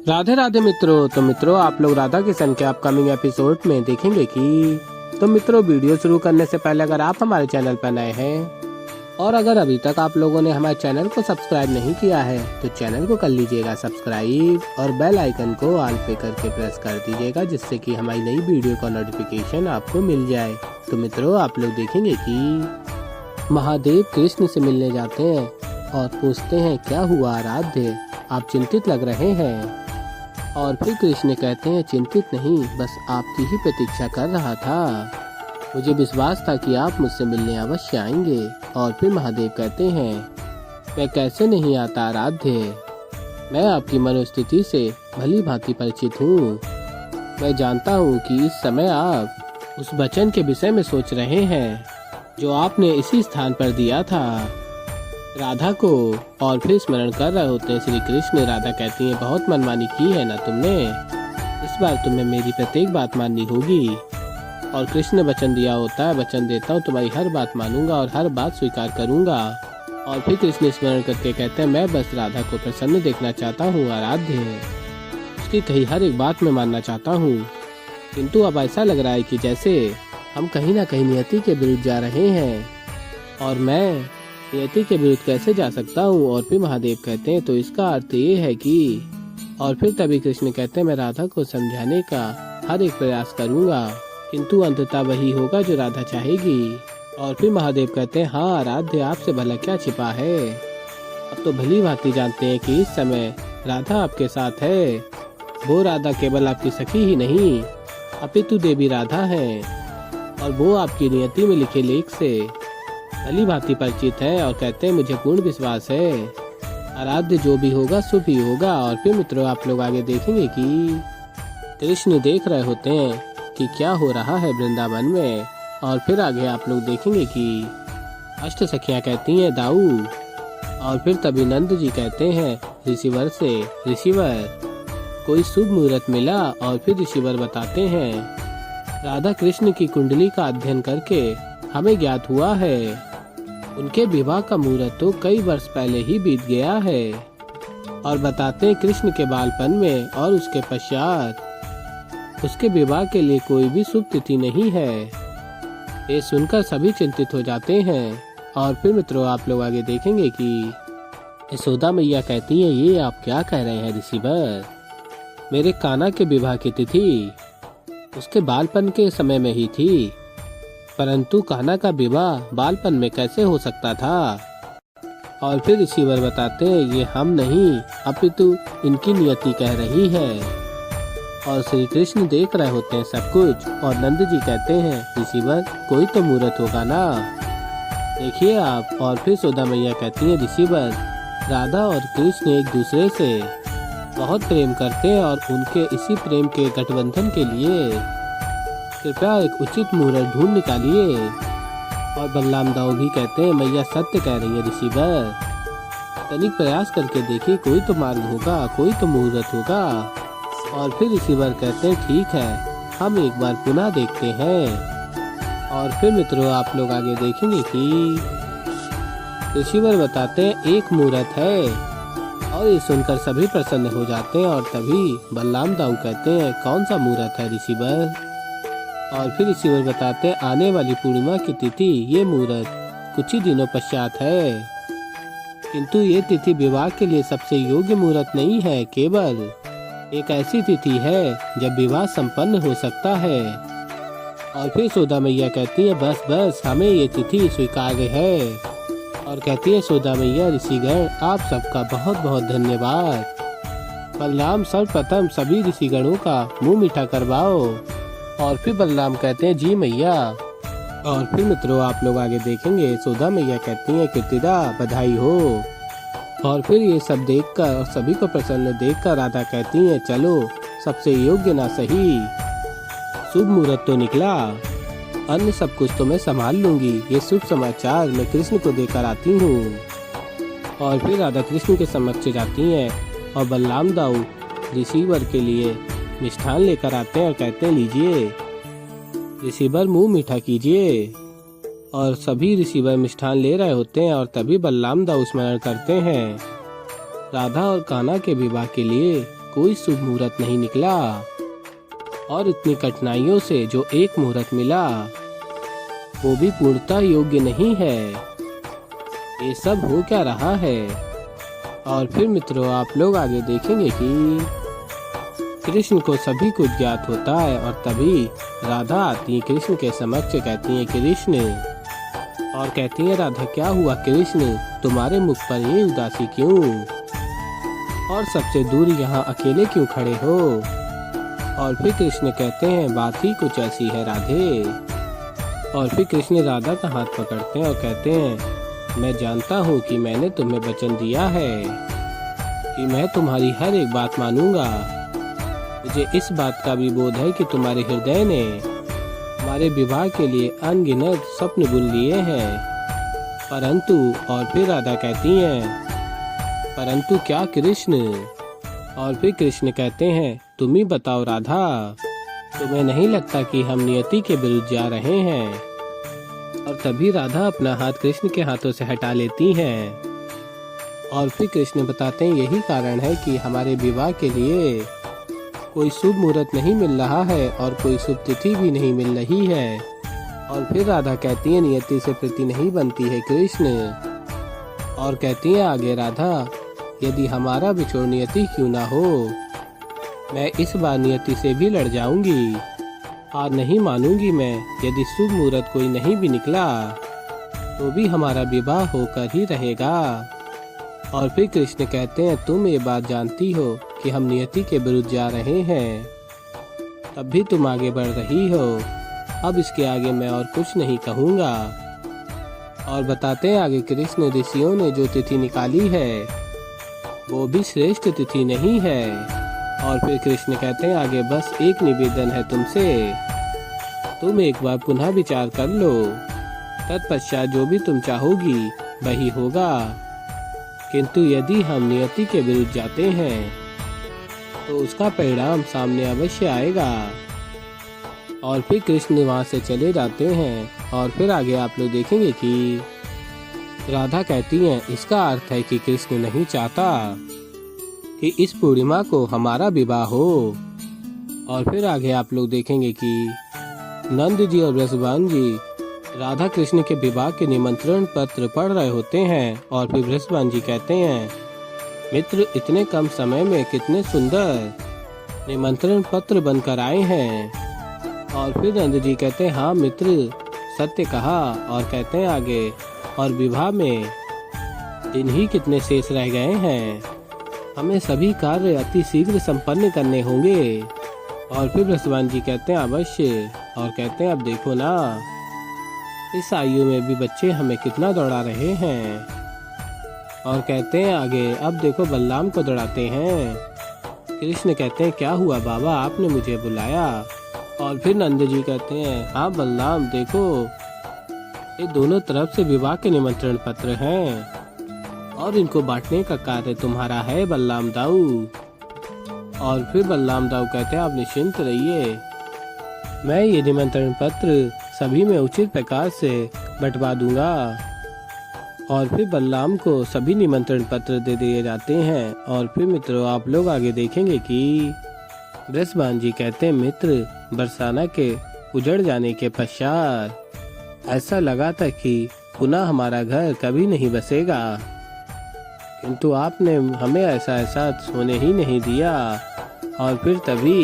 राधे राधे मित्रों। तो मित्रों, आप लोग राधा किशन के अपकमिंग एपिसोड में देखेंगे कि मित्रों, वीडियो शुरू करने से पहले अगर आप हमारे चैनल पर नए हैं और अगर अभी तक आप लोगों ने हमारे चैनल को सब्सक्राइब नहीं किया है तो चैनल को कर लीजिएगा सब्सक्राइब और बेल आइकन को ऑल पे करके प्रेस कर दीजिएगा, जिससे कि हमारी नई वीडियो का नोटिफिकेशन आपको मिल जाए। तो मित्रों, आप लोग देखेंगे कि महादेव कृष्ण से मिलने जाते हैं और पूछते हैं, क्या हुआ आराध्य, आप चिंतित लग रहे हैं। और फिर कृष्ण कहते हैं, चिंतित नहीं, बस आपकी ही प्रतीक्षा कर रहा था। मुझे विश्वास था कि आप मुझसे मिलने अवश्य आएंगे। और फिर महादेव कहते हैं, मैं कैसे नहीं आता आराध्य, मैं आपकी मनोस्थिति से भली भांति परिचित हूँ। मैं जानता हूँ कि इस समय आप उस वचन के विषय में सोच रहे हैं जो आपने इसी स्थान पर दिया था राधा को। और फिर स्मरण कर रहे होते हैं श्री कृष्ण। राधा कहती है, बहुत मनमानी की है ना तुमने, इस बार तुम्हें मेरी प्रत्येक बात माननी होगी। और कृष्ण ने वचन दिया होता है, वचन देता हूँ तुम्हारी हर बात मानूंगा और हर बात स्वीकार करूंगा। और फिर कृष्ण स्मरण करके कहते हैं, मैं बस राधा को प्रसन्न देखना चाहता हूँ आराध्य, उसकी कही हर एक बात में मानना चाहता हूँ। किंतु अब ऐसा लग रहा है कि जैसे हम कहीं ना कहीं नियति के विरुद्ध जा रहे हैं, और मैं नियति के विरुद्ध कैसे जा सकता हूँ। और फिर महादेव कहते हैं, तो इसका अर्थ ये है कि। और फिर तभी कृष्ण कहते हैं, मैं राधा को समझाने का हर एक प्रयास करूँगा, किंतु अंततः वही होगा जो राधा चाहेगी। और फिर महादेव कहते हैं, हाँ आराध्य, आपसे भला क्या छिपा है, अब तो भली भांति जानते हैं कि इस समय राधा आपके साथ है। वो राधा केवल आपकी सखी ही नहीं अपितु देवी राधा है, और वो आपकी नियति में लिखे लेख से भली भांति परिचित है। और कहते हैं, मुझे पूर्ण विश्वास है आराध्य, जो भी होगा शुभ ही होगा। और फिर मित्रों, आप लोग आगे देखेंगे कि कृष्ण देख रहे होते हैं कि क्या हो रहा है वृंदावन में। और फिर आगे आप लोग देखेंगे कि अष्ट सखियां कहती हैं, दाऊ। और फिर तभी नंद जी कहते हैं ऋषिवर से, ऋषिवर कोई शुभ मुहूर्त मिला। और फिर ऋषिवर बताते हैं, राधा कृष्ण की कुंडली का अध्ययन करके हमें ज्ञात हुआ है उनके विवाह का मुहूर्त तो कई वर्ष पहले ही बीत गया है। और बताते हैं, कृष्ण के बालपन में और उसके पश्चात उसके विवाह के लिए कोई भी शुभ तिथि नहीं है। ये सुनकर सभी चिंतित हो जाते हैं। और फिर मित्रों, आप लोग आगे देखेंगे कि यशोदा मैया कहती है, ये आप क्या कह रहे हैं ऋषिवर, मेरे कान्हा के विवाह की तिथि उसके बालपन के समय में ही थी, परंतु कान्हा का विवाह बालपन में कैसे हो सकता था। और फिर ऋषिवर बताते हैं, ये हम नहीं अपितु इनकी नियति कह रही है। और श्री कृष्ण देख रहे होते हैं सब कुछ। और नंद जी कहते हैं, ऋषिवर कोई तो मुहूर्त होगा ना, देखिए आप। और फिर यशोदा मैया कहती है, ऋषिवर राधा और कृष्ण एक दूसरे से बहुत प्रेम करते हैं, और उनके इसी प्रेम के गठबंधन के लिए कृपया एक उचित मुहूर्त ढूंढ निकालिए। और बलराम दाऊ भी कहते हैं, मैया सत्य कह रही है ऋषिवर, तनिक प्रयास करके देखिए, कोई तो मार्ग होगा, कोई तो मुहूर्त होगा। और फिर ऋषिवर कहते हैं, ठीक है, हम एक बार पुनः देखते हैं। और फिर मित्रों, आप लोग आगे देखेंगे कि ऋषिवर बताते हैं, एक मुहूर्त है। और ये सुनकर सभी प्रसन्न हो जाते हैं। और तभी बलराम दाऊ कहते हैं, कौन सा मुहूर्त है ऋषिवर। और फिर ऋषिवर बताते हैं, आने वाली पूर्णिमा की तिथि, ये मुहूर्त कुछ ही दिनों पश्चात है, किंतु ये तिथि विवाह के लिए सबसे योग्य मुहूर्त नहीं है, केवल एक ऐसी तिथि है जब विवाह संपन्न हो सकता है। और फिर यशोदा मैया कहती है, बस बस हमें ये तिथि स्वीकार्य है। और कहती है यशोदा मैया, ऋषिगण आप सबका बहुत बहुत धन्यवाद। बलराम सर्वप्रथम सभी ऋषिगणों का मुंह मीठा करवाओ। और फिर बलराम कहते हैं, जी मैया। और फिर मित्रों, आप लोग आगे देखेंगे, यशोदा मैया कहती हैं, कीर्तिदा बधाई हो। और फिर ये सब देखकर और सभी को प्रसन्न देखकर राधा कहती हैं, चलो सबसे योग्य ना सही, शुभ मुहूर्त तो निकला, अन्य सब कुछ तो मैं संभाल लूंगी, ये शुभ समाचार मैं कृष्ण को देकर आती हूँ। और फिर राधा कृष्ण के समक्ष जाती हैं और बलराम दाऊ ऋषिवर के लिए मिष्ठान लेकर आते हैं और कहते हैं, लीजिए ऋषिवर मुंह मीठा कीजिए। और सभी ऋषिवर मिष्ठान ले रहे होते हैं। और तभी बलराम दाऊ स्मरण करते हैं, राधा और कान्हा के विवाह के लिए कोई शुभ मुहूर्त नहीं निकला और इतनी कठिनाइयों से जो एक मुहूर्त मिला वो भी पूर्णता योग्य नहीं है। ये सब हो क्या रहा है। और फिर मित्रों आप लोग आगे देखेंगे कि कृष्ण को सभी कुछ ज्ञात होता है और तभी राधा आती है कृष्ण के समक्ष, कहती है कृष्ण, और कहती है राधा क्या हुआ कृष्ण, तुम्हारे मुख पर ये उदासी क्यों, और सबसे दूर यहाँ अकेले क्यों खड़े हो। और फिर कृष्ण कहते हैं बात ही कुछ ऐसी है राधे। और फिर कृष्ण राधा का हाथ पकड़ते हैं और कहते हैं मैं जानता हूँ कि मैंने तुम्हें वचन दिया है कि मैं तुम्हारी हर एक बात मानूंगा। मुझे इस बात का भी बोध है कि तुम्हारे हृदय ने हमारे विवाह के लिए अनगिनत स्वप्न बुन लिए हैं, परंतु। और फिर राधा कहती हैं परंतु क्या कृष्ण। और फिर कृष्ण कहते हैं तुम ही बताओ राधा, तुम्हें नहीं लगता कि हम नियति के विरुद्ध जा रहे हैं। और तभी राधा अपना हाथ कृष्ण के हाथों से हटा लेती हैं। और फिर कृष्ण बताते हैं यही कारण है कि हमारे विवाह के लिए कोई शुभ मुहूर्त नहीं मिल रहा है और कोई शुभ तिथि भी नहीं मिल रही है। और फिर राधा कहती है नियति से प्रीति नहीं बनती है कृष्ण। और कहती है आगे राधा यदि हमारा बिछोड़ नियति क्यों ना हो, मैं इस बार नियति से भी लड़ जाऊंगी और नहीं मानूंगी मैं यदि शुभ मुहूर्त कोई नहीं भी निकला तो भी हमारा विवाह होकर ही रहेगा। और फिर कृष्ण कहते हैं तुम ये बात जानती हो कि हम नियति के विरुद्ध जा रहे हैं, तब भी तुम आगे बढ़ रही हो। अब इसके आगे मैं और कुछ नहीं कहूँगा। और बताते हैं आगे कृष्ण ऋषियों ने जो तिथि निकाली है वो भी श्रेष्ठ तिथि नहीं है। और फिर कृष्ण कहते हैं आगे बस एक निवेदन है तुमसे, तुम एक बार पुनः विचार कर लो, तत्पश्चात जो भी तुम चाहोगी वही होगा। किंतु यदि हम नियति के विरुद्ध जाते हैं तो उसका परिणाम सामने अवश्य आएगा। और फिर कृष्ण वहाँ से चले जाते हैं। और फिर आगे आप लोग देखेंगे कि राधा कहती हैं इसका अर्थ है कि कृष्ण नहीं चाहता कि इस पूर्णिमा को हमारा विवाह हो। और फिर आगे आप लोग देखेंगे कि नंद जी और वृषभान जी राधा कृष्ण के विवाह के निमंत्रण पत्र पढ़ रहे होते हैं। और फिर वृषभान जी कहते हैं मित्र इतने कम समय में कितने सुंदर निमंत्रण पत्र बनकर आए हैं। और फिर नंद जी कहते हैं हाँ मित्र सत्य कहा। और कहते हैं आगे और विवाह में दिन ही कितने शेष रह गए हैं, हमें सभी कार्य अति शीघ्र संपन्न करने होंगे। और फिर वृषभान जी कहते हैं अवश्य। और कहते हैं अब देखो ना इस आयु में भी बच्चे हमें कितना दौड़ा रहे हैं। और कहते हैं आगे अब देखो बलराम को दौड़ाते हैं। कृष्ण कहते हैं क्या हुआ बाबा आपने मुझे बुलाया। और फिर नंद जी कहते हैं हाँ बलराम देखो ये दोनों तरफ से विवाह के निमंत्रण पत्र हैं और इनको बांटने का कार्य तुम्हारा है बलराम दाऊ। और फिर बलराम दाऊ कहते हैं आप निश्चिंत रहिए, मैं ये निमंत्रण पत्र सभी में उचित प्रकार से बंटवा दूंगा। और फिर बलराम को सभी निमंत्रण पत्र दे दिए जाते हैं। और फिर मित्रों आप लोग आगे देखेंगे कि वृषभान जी कहते हैं मित्र बरसाना के उजड़ जाने के पश्चात ऐसा लगा था कि पुनः हमारा घर कभी नहीं बसेगा, किंतु आपने हमें ऐसा एहसास होने ही नहीं दिया। और फिर तभी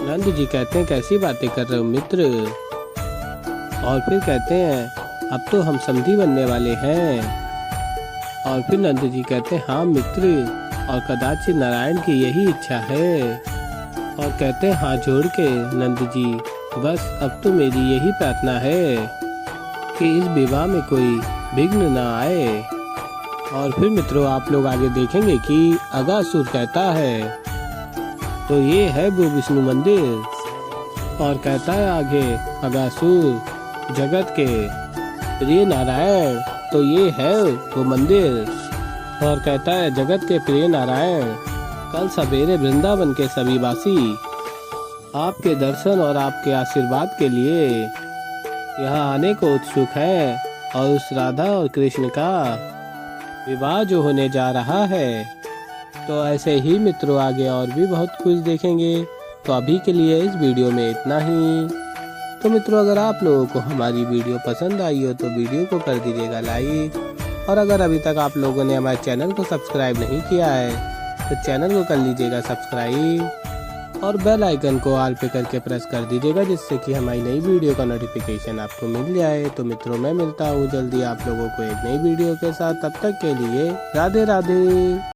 नंद जी कहते हैं कैसी बातें कर रहे हो मित्र। और फिर कहते हैं अब तो हम समधी बनने वाले हैं। और फिर नंद जी कहते हैं हाँ मित्र और कदाचित नारायण की यही इच्छा है। और कहते हैं हाथ जोड़ के नंद जी बस अब तो मेरी यही प्रार्थना है कि इस विवाह में कोई विघ्न न आए। और फिर मित्रों आप लोग आगे देखेंगे कि अगासुर कहता है तो ये है वो विष्णु मंदिर। और कहता है आगे अगासुर जगत के प्रिय नारायण तो ये है वो मंदिर। और कहता है जगत के प्रिय नारायण कल सवेरे वृंदावन के सभी वासी आपके दर्शन और आपके आशीर्वाद के लिए यहाँ आने को उत्सुक है। और उस राधा और कृष्ण का विवाह जो होने जा रहा है तो ऐसे ही मित्रों आगे और भी बहुत कुछ देखेंगे। तो अभी के लिए इस वीडियो में इतना ही। तो मित्रों अगर आप लोगों को हमारी वीडियो पसंद आई हो तो वीडियो को कर दीजिएगा लाइक, और अगर अभी तक आप लोगों ने हमारे चैनल को सब्सक्राइब नहीं किया है तो चैनल को कर लीजिएगा सब्सक्राइब, और बेल आइकन को ऑल पे करके प्रेस कर दीजिएगा, जिससे कि हमारी नई वीडियो का नोटिफिकेशन आपको मिल जाए। तो मित्रों मैं मिलता हूँ जल्दी आप लोगों को एक नई वीडियो के साथ, तब तक के लिए राधे राधे।